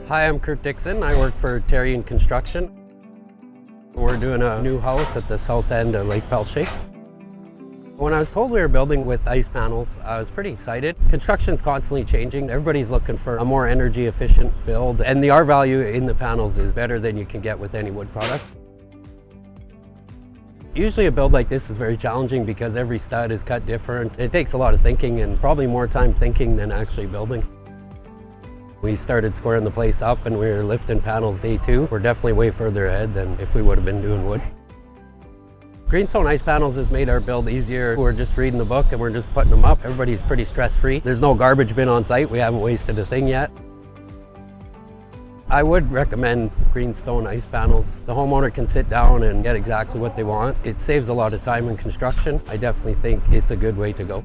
Hi, I'm Dixon. I work for Therrien Construction. We're doing a new house at the south end of Lake Pelletier. When I was told we were building with ice panels, I was pretty excited. Construction's constantly changing. Everybody's looking for a more energy efficient build, and the R value in the panels is better than you can get with any wood product. Usually a build like this is very challenging because every stud is cut different. It takes a lot of thinking and probably more time thinking than actually building. We started squaring the place up and we were lifting panels day 2. We're definitely way further ahead than if we would have been doing wood. Greenstone ice panels has made our build easier. We're just reading the book and we're just putting them up. Everybody's pretty stress-free. There's no garbage bin on site. We haven't wasted a thing yet. I would recommend Greenstone ice panels. The homeowner can sit down and get exactly what they want. It saves a lot of time in construction. I definitely think it's a good way to go.